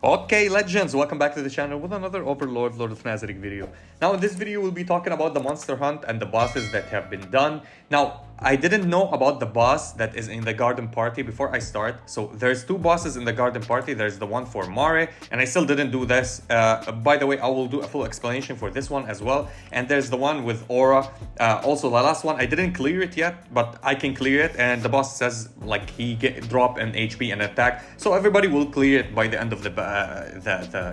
Okay, legends, welcome back to the channel with another Overlord, Lord of Nazarick video. Now, in this video, we'll be talking about the monster hunt and the bosses that have been done. Now, I didn't know about the boss that is in the garden party before I start. So there's two bosses in the garden party. There's the one for Mare, and I still didn't do this. By the way, I will do a full explanation for this one as well. And there's the one with Aura. Also, the last one, I didn't clear it yet, but I can clear it. And the boss says, like, he drop an HP and attack. So everybody will clear it by the end of the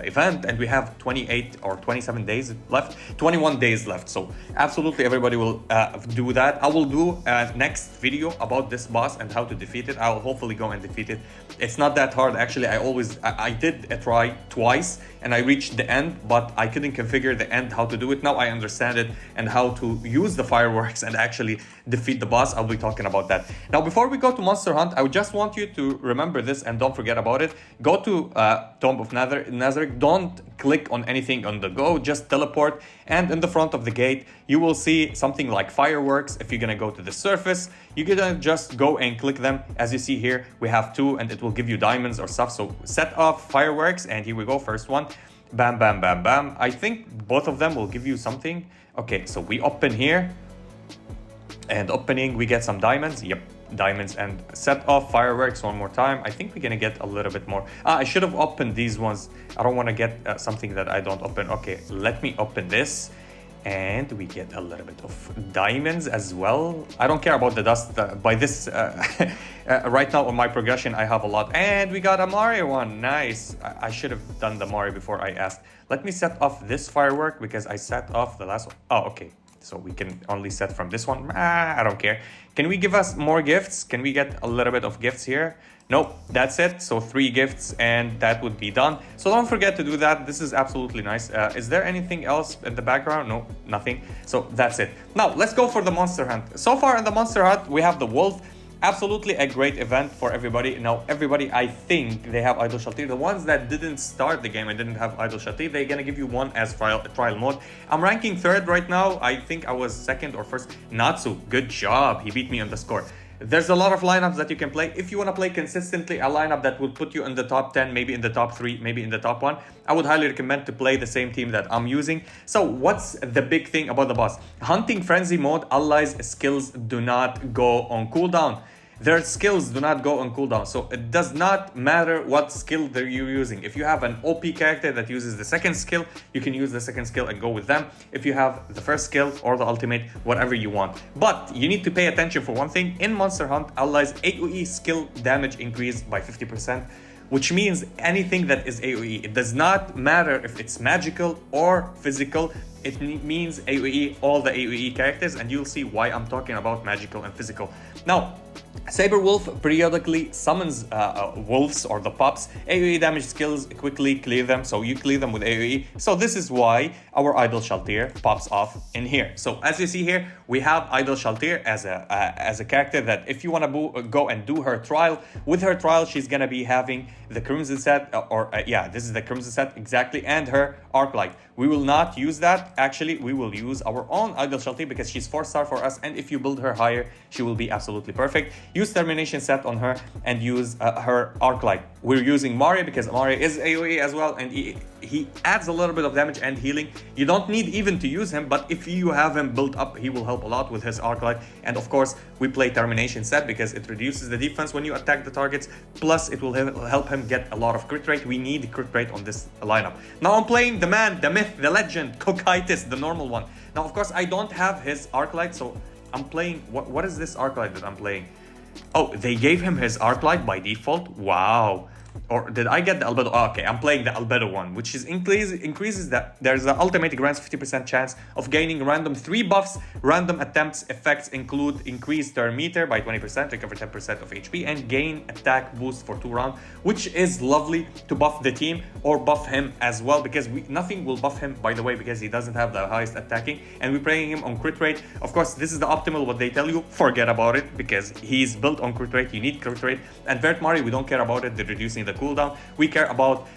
event. And we have 28 or 27 days left, 21 days left. So absolutely everybody will do that. I will do next video about this boss and how to defeat it. I'll hopefully go and defeat it. It's not that hard actually. I did a try twice and I reached the end, but I couldn't configure the end how to do it. Now I understand it and how to use the fireworks and actually defeat the boss. I'll be talking about that. Now before we go to Monster Hunt, I would just want you to remember this and don't forget about it. Go to Tomb of Nazarick. Don't click on anything on the go, just teleport, and in the front of the gate you will see something like fireworks. If you're gonna go to the surface, you're gonna just go and click them. As you see here, we have two and it will give you diamonds or stuff. So set off fireworks, and here we go. First one, bam bam bam bam. I think both of them will give you something. Okay, so we open here, and opening we get some diamonds. Yep, diamonds. And set off fireworks one more time. I think we're gonna get a little bit more. I should have opened these ones. I don't want to get something that I don't open. Okay, let me open this, and we get a little bit of diamonds as well. I don't care about the dust. By this right now on my progression I have a lot, and we got a Mario one. Nice. I should have done the Mario before I asked. Let me set off this firework because I set off the last one. Oh, okay. So we can only set from this one. I don't care. Can we give us more gifts? Can we get a little bit of gifts here? Nope, that's it. So 3 gifts and that would be done. So don't forget to do that. This is absolutely nice. Is there anything else in the background? No, nothing. So that's it. Now let's go for the monster hunt. So far in the monster hunt, we have the wolf. Absolutely a great event for everybody. Now everybody, I think they have Idol Shaltir. The ones that didn't start the game and didn't have Idol Shaltir, they're gonna give you one as trial mode. I'm ranking 3rd right now. I think I was 2nd or 1st. Natsu, good job. He beat me on the score. There's a lot of lineups that you can play. If you want to play consistently a lineup that will put you in the top 10, maybe in the top 3, maybe in the top 1, I would highly recommend to play the same team that I'm using. So what's the big thing about the boss? Hunting Frenzy mode, allies' skills do not go on cooldown. Their skills do not go on cooldown. So it does not matter what skill you're using. If you have an OP character that uses the 2nd skill, you can use the 2nd skill and go with them. If you have the 1st skill or the ultimate, whatever you want. But you need to pay attention for one thing. In Monster Hunt, allies AoE skill damage increased by 50%, which means anything that is AoE. It does not matter if it's magical or physical. It means AoE, all the AoE characters, and you'll see why I'm talking about magical and physical. Now, Saber Wolf periodically summons wolves or the pups. AoE damage skills quickly clear them, so you clear them with AoE. So this is why our Idol Shaltir pops off in here. So as you see here, we have Idol Shaltir as a character that if you want to go and do her trial, with her trial she's gonna be having the Crimson set, yeah, this is the Crimson set exactly, and her Arc Light. We will not use that. Actually, we will use our own Idol Shaltir because she's 4-star for us, and if you build her higher, she will be absolutely perfect. Use Termination set on her and use her Arc Light. We're using Mario because Mario is AoE as well, and he adds a little bit of damage and healing. You don't need even to use him, but if you have him built up, he will help a lot with his Arc Light. And of course, we play Termination set because it reduces the defense when you attack the targets, plus it will help him get a lot of crit rate. We need crit rate on this lineup. Now I'm playing the man, the myth, the legend, Cocytus, the normal one. Now of course I don't have his Arc Light, so I'm playing, what is this Arc Light that I'm playing? Oh, they gave him his Arc Light by default? Wow. Or did I get the Albedo? Oh, okay, I'm playing the Albedo one, which is increases that there's the ultimate grants 50% chance of gaining random 3 buffs. Random attempts effects include increased turn meter by 20%, recover 10% of HP, and gain attack boost for 2 rounds, which is lovely to buff the team or buff him as well, because nothing will buff him, by the way, because he doesn't have the highest attacking, and we're playing him on crit rate. Of course, this is the optimal, what they tell you. Forget about it, because he's built on crit rate. You need crit rate. And Vert Mari, we don't care about it. They're reducing the cooldown. We care about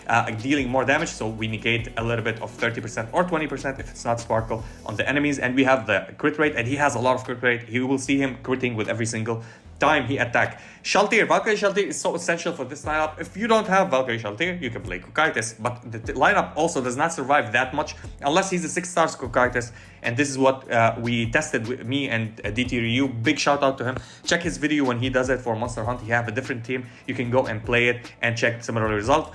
dealing more damage, so we negate a little bit of 30% or 20% if it's not Sparkle on the enemies. And we have the crit rate, and he has a lot of crit rate. You will see him critting with every single time he attack. Shaltir, Valkyrie Shaltir is so essential for this lineup. If you don't have Valkyrie Shaltir, you can play Cocytus, but the lineup also does not survive that much unless he's a 6 stars Cocytus, and this is what we tested with me and DT Ryu. Big shout out to him. Check his video when he does it for Monster Hunt. He have a different team. You can go and play it and check similar result.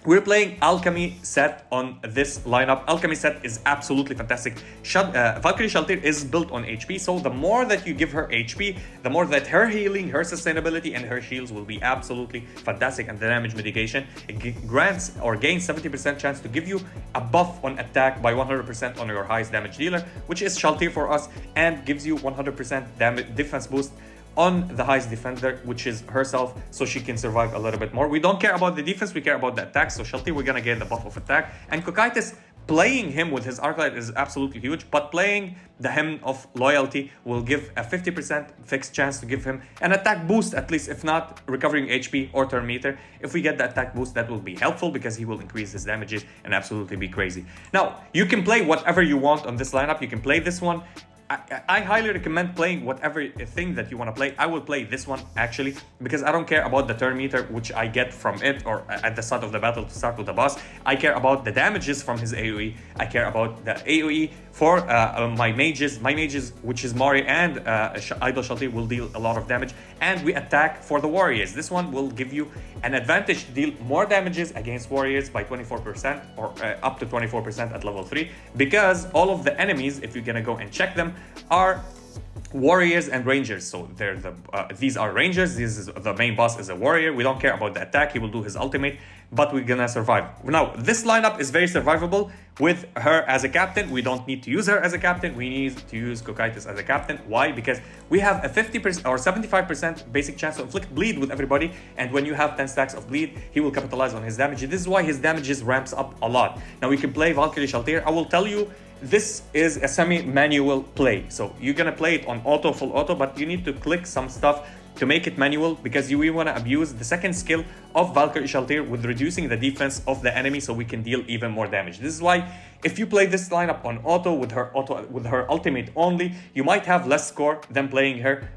We're playing Alchemy set on this lineup. Alchemy set is absolutely fantastic. Valkyrie Shaltir is built on HP, so the more that you give her HP, the more that her healing, her sustainability, and her shields will be absolutely fantastic. And the damage mitigation, it grants or gains 70% chance to give you a buff on attack by 100% on your highest damage dealer, which is Shaltir for us, and gives you 100% damage defense boost on the highest defender, which is herself, so she can survive a little bit more. We don't care about the defense, we care about the attack. So Shaltir, we're gonna get the buff of attack. And Cocytus, playing him with his Arclight is absolutely huge, but playing the Hymn of Loyalty will give a 50% fixed chance to give him an attack boost, at least, if not recovering HP or turn meter. If we get the attack boost, that will be helpful because he will increase his damages and absolutely be crazy. Now, you can play whatever you want on this lineup. You can play this one. I highly recommend playing whatever thing that you want to play. I will play this one actually because I don't care about the turn meter which I get from it or at the start of the battle to start with the boss. I care about the damages from his AoE. I care about the AoE for my mages. My mages, which is Mari and Idol Shaltir, will deal a lot of damage, and we attack for the warriors. This one will give you an advantage to deal more damages against warriors by 24% or up to 24% at level 3, because all of the enemies, if you're gonna go and check them, are warriors and rangers. So they're these are rangers. This is the main boss is a warrior. We don't care about the attack. He will do his ultimate, but we're gonna survive. Now, this lineup is very survivable with her as a captain. We don't need to use her as a captain. We need to use Cocytus as a captain. Why? Because we have a 50% or 75% basic chance to inflict bleed with everybody, and when you have 10 stacks of bleed, he will capitalize on his damage. This is why his damages ramps up a lot. Now we can play Valkyrie Shaltir. I will tell you, this is a semi-manual play. So you're gonna play it on auto, full auto, but you need to click some stuff to make it manual because we want to abuse the second skill of Valkyrie Shaltir with reducing the defense of the enemy so we can deal even more damage. This is why if you play this lineup on auto with her ultimate only, you might have less score than playing her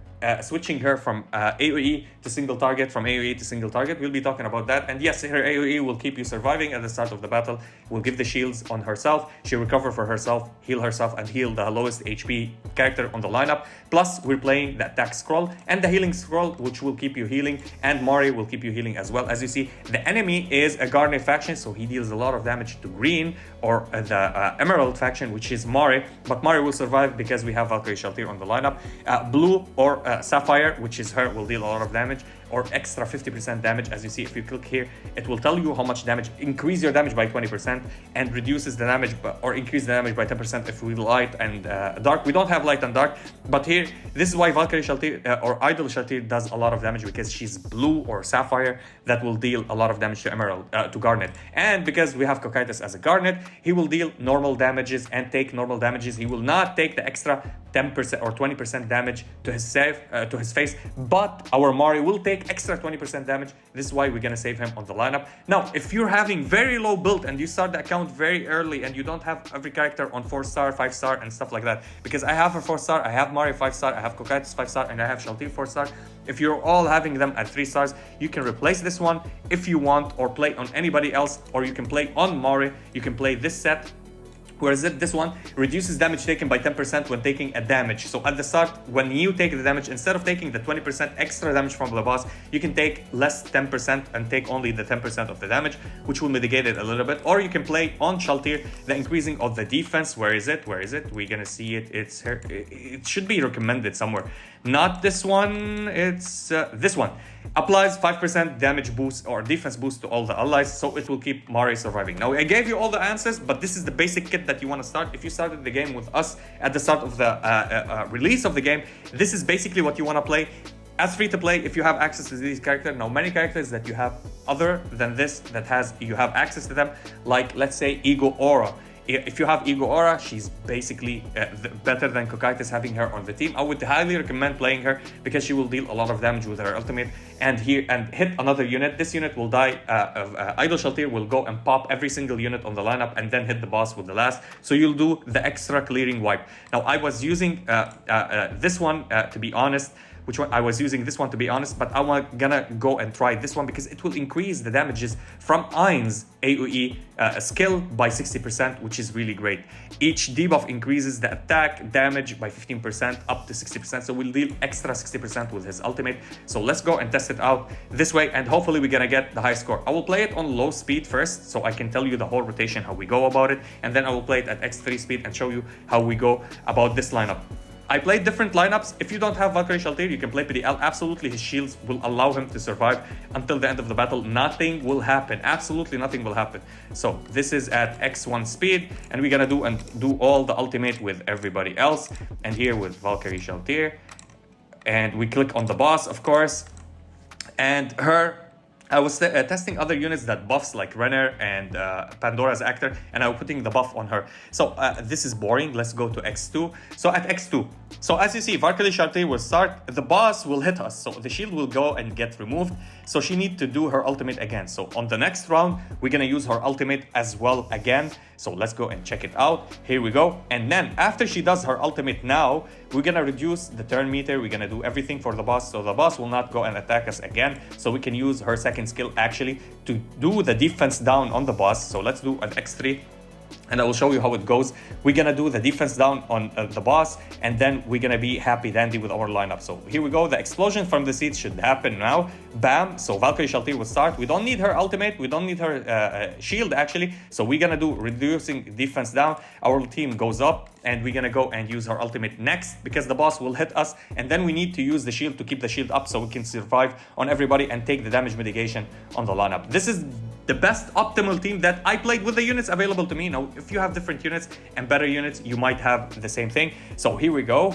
switching her from AoE to single target, from AoE to single target. We'll be talking about that. And yes, her AoE will keep you surviving at the start of the battle, will give the shields on herself, she'll recover for herself, heal herself, and heal the lowest HP character on the lineup. Plus, we're playing the attack scroll and the healing scroll, which will keep you healing, and Mari will keep you healing as well. As you see, the enemy is a Garnet faction, so he deals a lot of damage to green, or the Emerald faction, which is Mari, but Mari will survive because we have Valkyrie Shaltir on the lineup. Blue or Sapphire, which is her, will deal a lot of damage, or extra 50% damage. As you see, if you click here, it will tell you how much damage, increase your damage by 20% and reduces the damage or increase the damage by 10% if we light and dark. We don't have light and dark, but here, this is why Valkyrie Shaltir or Idol Shaltir does a lot of damage, because she's blue or Sapphire that will deal a lot of damage to Emerald, to Garnet. And because we have Cocytus as a Garnet, he will deal normal damages and take normal damages. He will not take the extra 10% or 20% damage to his face, but our Mari will take extra 20% damage. This is why we're gonna save him on the lineup. Now, if you're having very low build and you start the account very early and you don't have every character on 4-star, 5-star and stuff like that, because I have a 4-star, I have Mari 5-star, I have Cocytus 5-star, and I have Shaltir 4-star. If you're all having them at 3 stars, you can replace this one if you want, or play on anybody else, or you can play on Mari. You can play this set. Whereas this one reduces damage taken by 10% when taking a damage. So at the start, when you take the damage, instead of taking the 20% extra damage from the boss, you can take less 10% and take only the 10% of the damage, which will mitigate it a little bit. Or you can play on Shaltir, the increasing of the defense. Where is it? Where is it? We're gonna see it. It's here. It should be recommended somewhere. Not this one, it's this one. Applies 5% damage boost or defense boost to all the allies, so it will keep Mari surviving. Now, I gave you all the answers, but this is the basic kit that you want to start. If you started the game with us at the start of the release of the game, this is basically what you want to play. As free to play, if you have access to these characters. Now, many characters that you have other than this, you have access to them, like let's say Ego Aura. If you have Ego Aura, she's basically better than Cocytus having her on the team. I would highly recommend playing her because she will deal a lot of damage with her ultimate and hit another unit. This unit will die. Idol Shaltir will go and pop every single unit on the lineup and then hit the boss with the last. So you'll do the extra clearing wipe. Now, I was using this one, to be honest, which one I was using this one to be honest, but I'm gonna go and try this one because it will increase the damages from Ain's AoE skill by 60%, which is really great. Each debuff increases the attack damage by 15% up to 60%, so we'll deal extra 60% with his ultimate. So let's go and test it out this way, and hopefully we're gonna get the high score. I will play it on low speed first, so I can tell you the whole rotation, how we go about it, and then I will play it at x3 speed and show you how we go about this lineup. I played different lineups. If you don't have Valkyrie Shaltir, you can play PDL. Absolutely, his shields will allow him to survive until the end of the battle. Nothing will happen. Absolutely nothing will happen. So this is at x1 speed, and we're gonna do all the ultimate with everybody else. And here with Valkyrie Shaltir, and we click on the boss, of course, and her. I was testing other units that buffs like Renner and Pandora's Actor, and I was putting the buff on her. So this is boring. Let's go to X2. So at X2, so as you see, Valkyrie Shaltir will start. The boss will hit us, so the shield will go and get removed. So she needs to do her ultimate again. So on the next round, we're gonna use her ultimate as well again. So let's go and check it out. Here we go. And then after she does her ultimate now, we're gonna reduce the turn meter. We're gonna do everything for the boss, so the boss will not go and attack us again. So we can use her second skill actually to do the defense down on the boss. So let's do an X3, and I will show you how it goes. We're gonna do the defense down on the boss, and then we're gonna be happy dandy with our lineup. So here we go. The explosion from the seats should happen now. Bam. So Valkyrie Shaltir will start. We don't need her ultimate. We don't need her shield actually. So we're gonna do reducing defense down. Our team goes up, and we're gonna go and use her ultimate next because the boss will hit us, and then we need to use the shield to keep the shield up so we can survive on everybody and take the damage mitigation on the lineup. This is the best optimal team that I played with the units available to me. Now, if you have different units and better units, you might have the same thing. So here we go,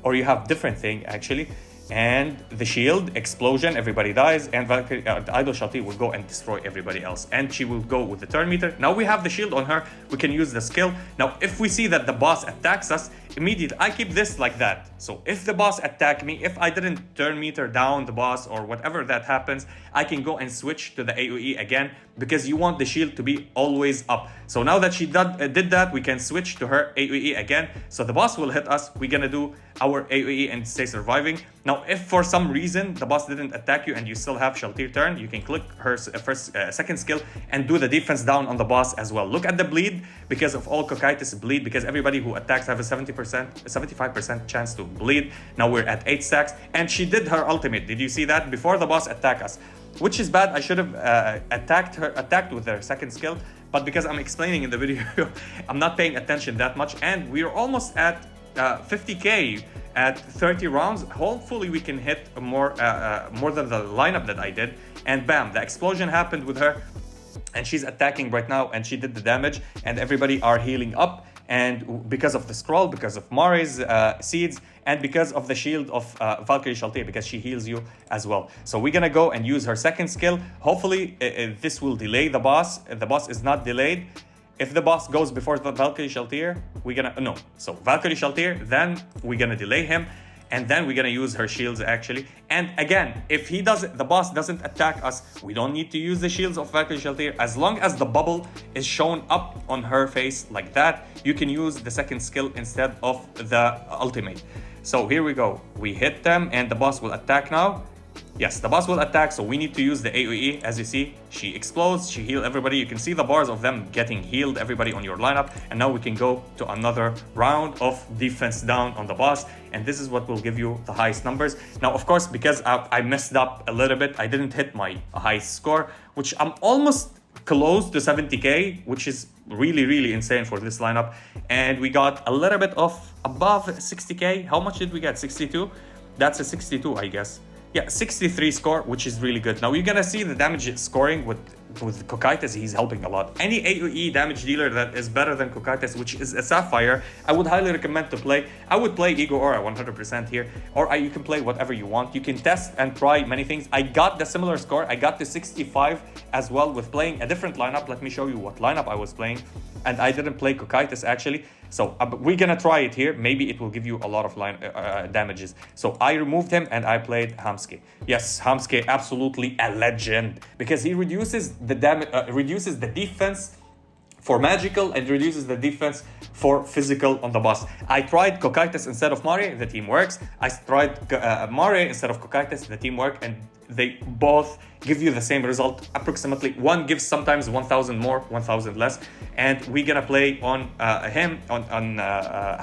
or you have different thing actually. And the shield, explosion, everybody dies, and Valkyrie, Idol Shaltir will go and destroy everybody else. And she will go with the turn meter. Now we have the shield on her, we can use the skill. Now, if we see that the boss attacks us, immediately, I keep this like that. So if the boss attack me, if I didn't turn meter down the boss or whatever that happens, I can go and switch to the AoE again because you want the shield to be always up. So now that she did that, we can switch to her AoE again. So the boss will hit us, we're gonna do our AoE and stay surviving. Now, if for some reason the boss didn't attack you and you still have Shaltir turn, you can click her second skill and do the defense down on the boss as well. Look at the bleed because of all Cocytus bleed, because everybody who attacks have a 75% chance to bleed. Now we're at 8 stacks, and she did her ultimate. Did you see that? Before the boss attack us, which is bad. I should have attacked with her second skill, but because I'm explaining in the video, I'm not paying attention that much, and we're almost at 50k at 30 rounds. Hopefully we can hit more than the lineup that I did. And bam, the explosion happened with her, and she's attacking right now, and she did the damage, and everybody are healing up. And because of the scroll, because of Mari's seeds, and because of the shield of Valkyrie Shaltir, because she heals you as well. So we're gonna go and use her second skill. Hopefully this will delay the boss. The boss is not delayed. If the boss goes before the Valkyrie Shaltir, we're gonna, no. So Valkyrie Shaltir, then we're gonna delay him, and then we're gonna use her shields actually. And again, if the boss doesn't attack us, we don't need to use the shields of Valkyrie Shaltir. As long as the bubble is shown up on her face like that, you can use the second skill instead of the ultimate. So here we go. We hit them, and the boss will attack now. Yes, the boss will attack, so we need to use the AoE. As you see, she explodes, she heals everybody. You can see the bars of them getting healed, everybody on your lineup. And now we can go to another round of defense down on the boss. And this is what will give you the highest numbers. Now, of course, because I messed up a little bit, I didn't hit my highest score, which I'm almost close to 70k, which is really, really insane for this lineup. And we got a little bit of above 60k. How much did we get? 62? That's a 62, I guess. Yeah, 63 score, which is really good. Now you're gonna see the damage scoring with Cocytus. He's helping a lot. Any AoE damage dealer that is better than Cocytus, which is a Sapphire, I would highly recommend to play. I would play Ego Aura 100% here, or you can play whatever you want. You can test and try many things. I got the similar score. I got to 65 as well with playing a different lineup. Let me show you what lineup I was playing. And I didn't play Cocytus actually. So we're gonna try it here. Maybe it will give you a lot of damages. So I removed him and I played Hamske. Yes, Hamske, absolutely a legend, because he reduces the damage, reduces the defense for magical and reduces the defense for physical on the boss. I tried Cocytus instead of Mari, the team works. I tried Mari instead of Cocytus, the team work, and they both give you the same result approximately. One gives sometimes 1000 more, 1000 less, and we're gonna play on him on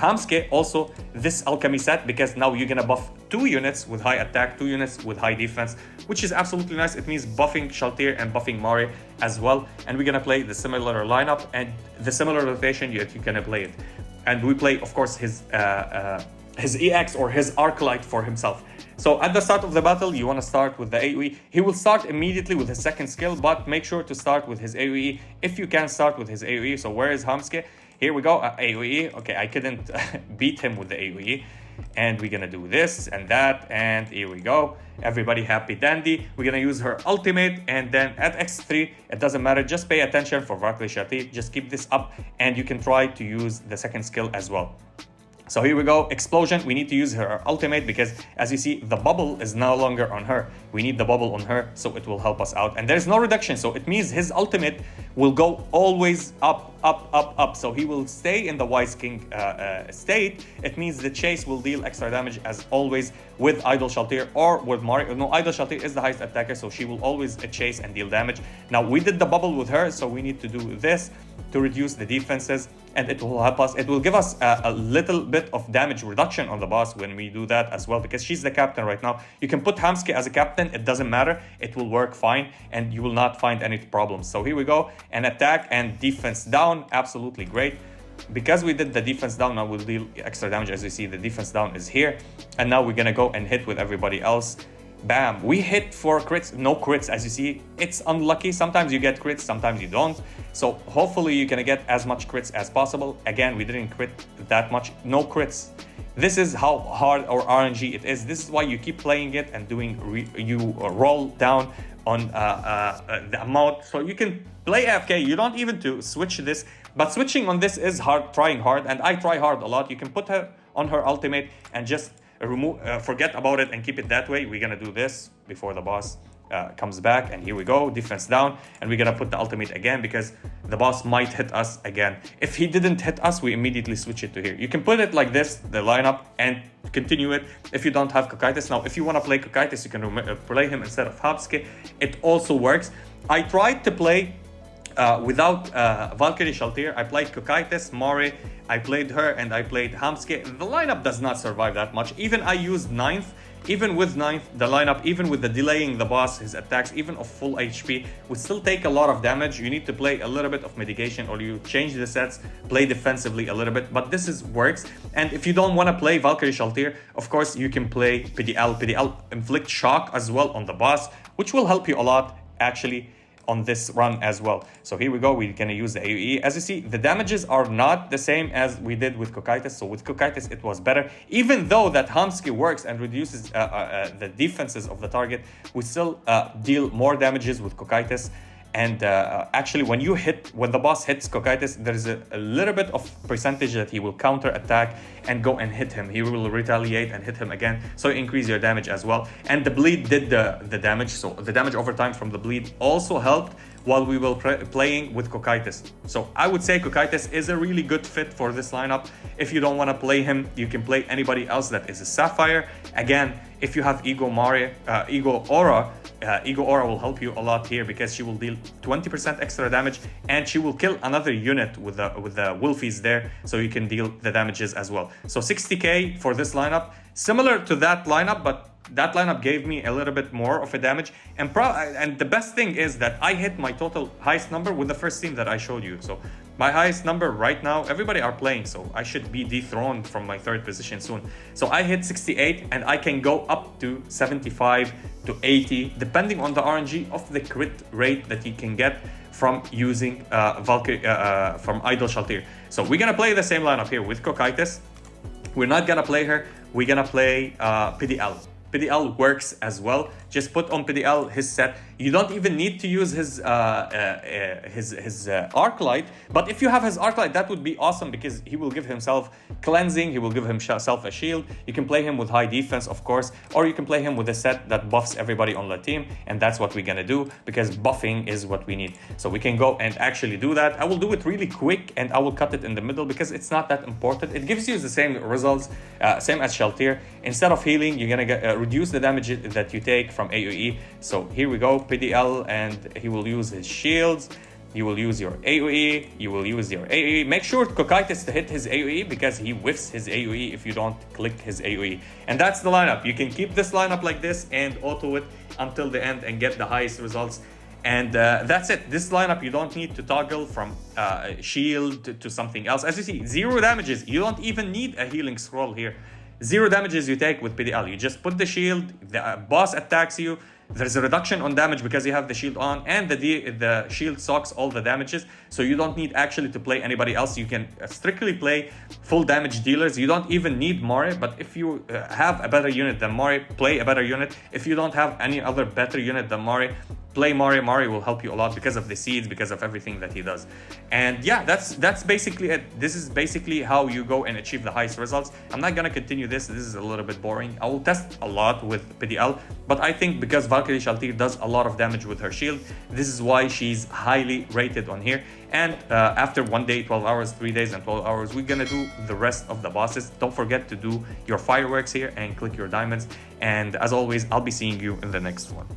Hamsuke also this alchemy set, because now you're gonna buff 2 units with high attack, 2 units with high defense, which is absolutely nice. It means buffing Shaltir and buffing Mari as well, and we're gonna play the similar lineup and the similar rotation you're gonna play it. And we play, of course, his EX or his Arclight for himself. So at the start of the battle, you want to start with the AoE. He will start immediately with his second skill, but make sure to start with his AoE if you can start with his AoE. So where is Hamsuke? Here we go, AoE. Okay, I couldn't beat him with the AoE. And we're gonna do this and that, and here we go. Everybody happy dandy. We're gonna use her ultimate, and then at X3, it doesn't matter, just pay attention for Valkyrie Shati. Just keep this up, and you can try to use the second skill as well. So here we go, explosion. We need to use her ultimate because, as you see, the bubble is no longer on her. We need the bubble on her, so it will help us out. And there's no reduction, so it means his ultimate will go always up, up, up, up. So he will stay in the Wise King state. It means the chase will deal extra damage as always with Idol Shaltir or with Mari. No, Idol Shaltir is the highest attacker, so she will always chase and deal damage. Now, we did the bubble with her, so we need to do this to reduce the defenses, and it will help us. It will give us a little bit of damage reduction on the boss when we do that as well, because she's the captain right now. You can put Hamsuke as a captain, it doesn't matter, it will work fine, and you will not find any problems. So here we go, and attack and defense down, absolutely great. Because we did the defense down, now we'll deal extra damage. As you see, the defense down is here, and now we're gonna go and hit with everybody else. Bam, we hit for crits, no crits. As you see, it's unlucky. Sometimes you get crits, sometimes you don't. So hopefully you're gonna get as much crits as possible. Again, we didn't crit that much, no crits. This is how hard or RNG it is. This is why you keep playing it and doing you roll down on the amount. So you can play AFK, you don't even to switch this, but switching on this is hard, trying hard, and I try hard a lot. You can put her on her ultimate and just forget about it and keep it that way. We're gonna do this before the boss comes back, and here we go, defense down, and we're gonna put the ultimate again because the boss might hit us again. If he didn't hit us, we immediately switch it to here. You can put it like this, the lineup, and continue it if you don't have Cocytus. Now, if you want to play Cocytus, you can play him instead of Hamsuke. It also works. I tried to play without Valkyrie Shaltir. I played Cocytus, Mari, I played her, and I played Hamsuke. The lineup does not survive that much. Even I used 9th. Even with 9th, the lineup, even with the delaying the boss, his attacks, even of full HP, would still take a lot of damage. You need to play a little bit of mitigation, or you change the sets, play defensively a little bit, but this works. And if you don't want to play Valkyrie Shaltir, of course, you can play PDL. PDL inflict shock as well on the boss, which will help you a lot, actually, on this run as well. So here we go, we're gonna use the AoE. As you see, the damages are not the same as we did with Cocytus. So with Cocytus, it was better. Even though that Hamsuke works and reduces the defenses of the target, we still deal more damages with Cocytus. And actually, when the boss hits Cocytus, there's a little bit of percentage that he will counter attack and go and hit him. He will retaliate and hit him again, so increase your damage as well. And the bleed did the damage, so the damage over time from the bleed also helped while we were playing with Cocytus. So I would say Cocytus is a really good fit for this lineup. If you don't want to play him, you can play anybody else that is a Sapphire. Again, if you have Ego Aura, Ego Aura will help you a lot here because she will deal 20% extra damage, and she will kill another unit with the Wolfies there, so you can deal the damages as well. So 60k for this lineup, similar to that lineup, but that lineup gave me a little bit more of a damage. And the best thing is that I hit my total highest number with the first team that I showed you. So my highest number right now, everybody are playing, so I should be dethroned from my 3rd position soon. So I hit 68, and I can go up to 75 to 80, depending on the RNG of the crit rate that you can get from using from Idol Shaltir. So we're gonna play the same lineup here with Cocytus. We're not gonna play her, we're gonna play PDL. PDL works as well just put on PDL his set. You don't even need to use his arc light, but if you have his arc light, that would be awesome because he will give himself cleansing, he will give himself a shield. You can play him with high defense, of course, or you can play him with a set that buffs everybody on the team, and that's what we're gonna do because buffing is what we need. So we can go and actually do that. I will do it really quick and I will cut it in the middle because it's not that important. It gives you the same results, same as Sheltir. Instead of healing, you're gonna reduce the damage that you take from AoE. So here we go, PDL, and he will use his shields. You will use your AoE, you will use your AoE. Make sure Cocytus to hit his AoE because he whiffs his AoE if you don't click his AoE. And that's the lineup. You can keep this lineup like this and auto it until the end and get the highest results. And that's it. This lineup, you don't need to toggle from shield to something else. As you see, 0 damages. You don't even need a healing scroll here. 0 damages you take with PDL. You just put the shield, the boss attacks you. There's a reduction on damage because you have the shield on, and the shield socks all the damages, so you don't need actually to play anybody else. You can strictly play full damage dealers. You don't even need Mori, but if you have a better unit than Mori, play a better unit. If you don't have any other better unit than Mori, play Mori. Mori will help you a lot because of the seeds, because of everything that he does. And yeah, that's basically it. This is basically how you go and achieve the highest results. I'm not gonna continue this. This is a little bit boring. I will test a lot with PDL, but I think because Valkyrie Shaltir does a lot of damage with her shield, this is why she's highly rated on here. And after 1 day, 12 hours, 3 days and 12 hours, we're gonna do the rest of the bosses. Don't forget to do your fireworks here and click your diamonds. And as always, I'll be seeing you in the next one.